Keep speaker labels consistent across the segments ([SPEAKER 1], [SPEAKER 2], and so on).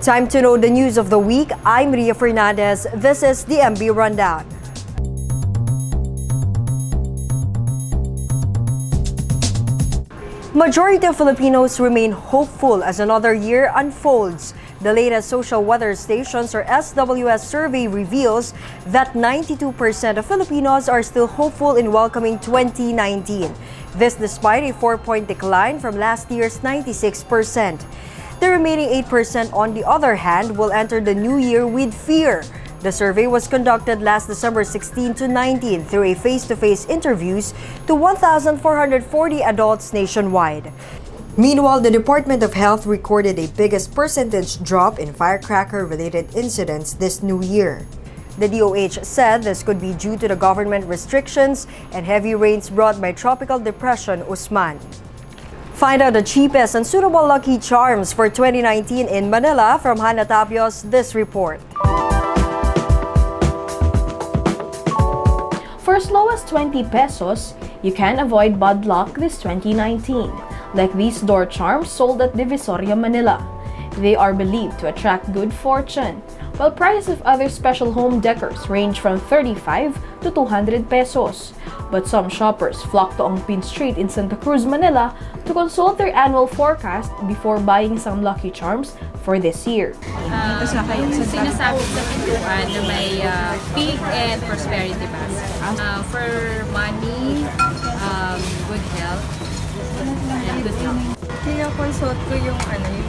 [SPEAKER 1] Time to know the news of the week. I'm Ria Fernandez. This is the MB Rundown. Majority of Filipinos remain hopeful as another year unfolds. The latest Social Weather Stations or SWS survey reveals that 92% of Filipinos are still hopeful in welcoming 2019. This despite a 4-point decline from last year's 96%. The remaining 8%, on the other hand, will enter the new year with fear. The survey was conducted last December 16 to 19 through a face-to-face interviews to 1,440 adults nationwide. Meanwhile, the Department of Health recorded a biggest percentage drop in firecracker-related incidents this new year. The DOH said this could be due to the government restrictions and heavy rains brought by Tropical Depression Usman. Find out the cheapest and suitable lucky charms for 2019 in Manila from Hannah Tapios, this report.
[SPEAKER 2] For as low as 20 pesos, you can avoid bad luck this 2019, like these door charms sold at Divisoria, Manila. They are believed to attract good fortune, while prices of other special home decors range from 35 to 200 pesos. But some shoppers flock to Ongpin Street in Santa Cruz, Manila to consult their annual forecast before buying some lucky charms for this year.
[SPEAKER 3] Sinasabi sa pintuan na may peace and prosperity basket. For money, good health, and good luck.
[SPEAKER 4] Kina-consult ko yung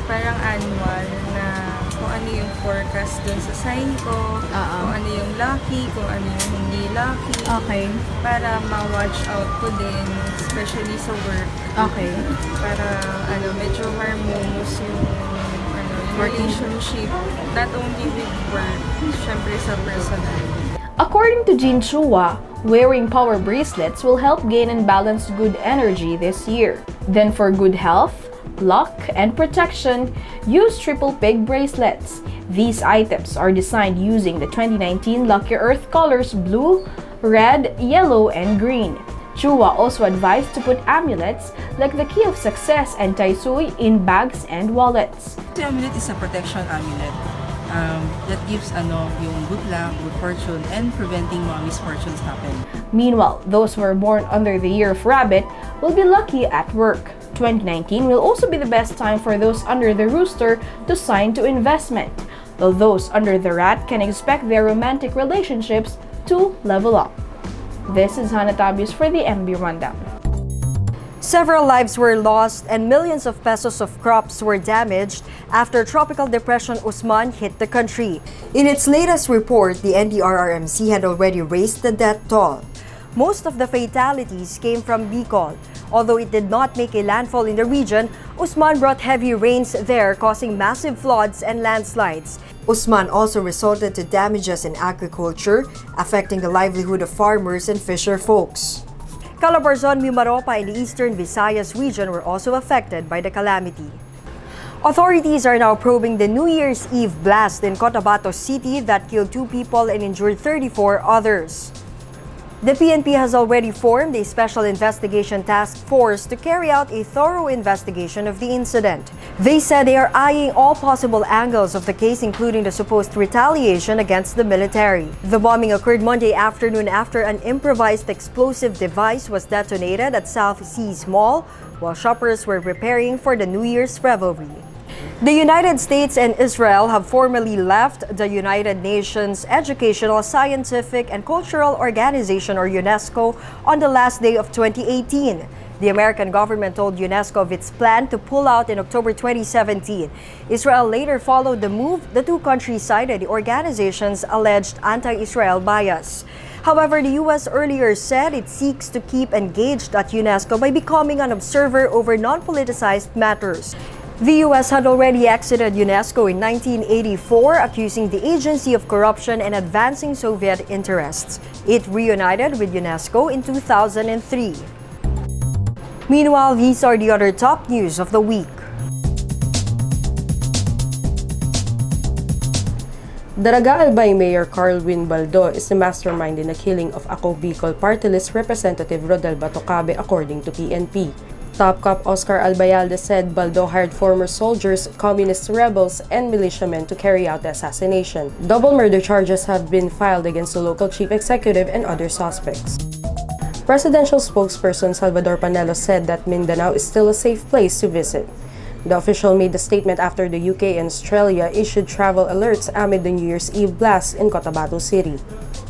[SPEAKER 4] parang annual na kung ano yung forecast dun sa sign ko, kung ano yung lucky, kung ano yung hindi lucky.
[SPEAKER 2] Okay.
[SPEAKER 4] Para ma-watch out ko din, especially sa work.
[SPEAKER 2] Okay.
[SPEAKER 4] Para medyo harmonious yung relationship, not only with work, syempre sa personal.
[SPEAKER 2] According to Jean Chua, wearing power bracelets will help gain and balance good energy this year. Then for good health, luck, and protection, use triple peg bracelets. These items are designed using the 2019 Lucky Earth colors blue, red, yellow, and green. Chua also advised to put amulets like the Key of Success and Taisui in bags and wallets.
[SPEAKER 5] The amulet is a protection amulet that gives yung good luck, good fortune, and preventing mga misfortunes happen.
[SPEAKER 2] Meanwhile, those who are born under the year of rabbit will be lucky at work. 2019 will also be the best time for those under the rooster to sign to investment, while those under the rat can expect their romantic relationships to level up. This is Hannah Tapios for the MB Rundown.
[SPEAKER 1] Several lives were lost and millions of pesos of crops were damaged after Tropical Depression Usman hit the country. In its latest report, the NDRRMC had already raised the death toll. Most of the fatalities came from Bicol. Although it did not make a landfall in the region, Usman brought heavy rains there, causing massive floods and landslides. Usman also resulted to damages in agriculture, affecting the livelihood of farmers and fisher folks. Calabarzon, Mimaropa, and the eastern Visayas region were also affected by the calamity. Authorities are now probing the New Year's Eve blast in Cotabato City that killed 2 people and injured 34 others. The PNP has already formed a special investigation task force to carry out a thorough investigation of the incident. They said they are eyeing all possible angles of the case, including the supposed retaliation against the military. The bombing occurred Monday afternoon after an improvised explosive device was detonated at South Seas Mall while shoppers were preparing for the New Year's revelry. The United States and Israel have formally left the United Nations Educational, Scientific, and Cultural Organization or UNESCO on the last day of 2018. The American government told UNESCO of its plan to pull out in October 2017. Israel later followed the move. The two countries cited the organization's alleged anti-Israel bias. However, the U.S. earlier said it seeks to keep engaged at UNESCO by becoming an observer over non-politicized matters. The U.S. had already exited UNESCO in 1984, accusing the agency of corruption and advancing Soviet interests. It reunited with UNESCO in 2003. Meanwhile, these are the other top news of the week.
[SPEAKER 6] Daraga Albay Mayor Carl Win Baldo is the mastermind in the killing of Ako Bicol Party List Representative Rodel Batocabe, according to PNP. Top Cop Oscar Albayalde said Baldo hired former soldiers, communist rebels, and militiamen to carry out the assassination. Double murder charges have been filed against the local chief executive and other suspects. Presidential spokesperson Salvador Panelo said that Mindanao is still a safe place to visit. The official made the statement after the UK and Australia issued travel alerts amid the New Year's Eve blast in Cotabato City.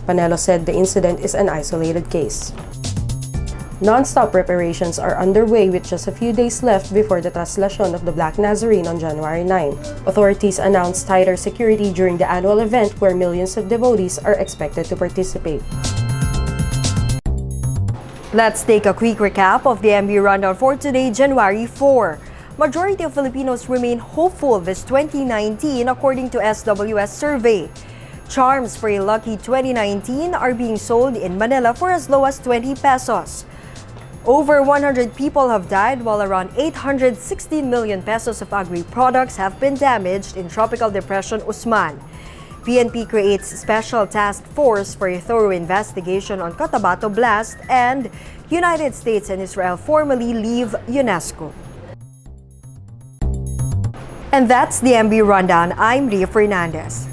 [SPEAKER 6] Panelo said the incident is an isolated case. Non-stop preparations are underway with just a few days left before the Traslasyon of the Black Nazarene on January 9. Authorities announced tighter security during the annual event where millions of devotees are expected to participate.
[SPEAKER 1] Let's take a quick recap of the MB rundown for today, January 4. Majority of Filipinos remain hopeful this 2019 according to SWS survey. Charms for a lucky 2019 are being sold in Manila for as low as 20 pesos. Over 100 people have died while around 816 million pesos of agri-products have been damaged in Tropical Depression Usman. PNP creates special task force for a thorough investigation on Cotabato blast, and United States and Israel formally leave UNESCO. And that's the MB Rundown. I'm Ria Fernandez.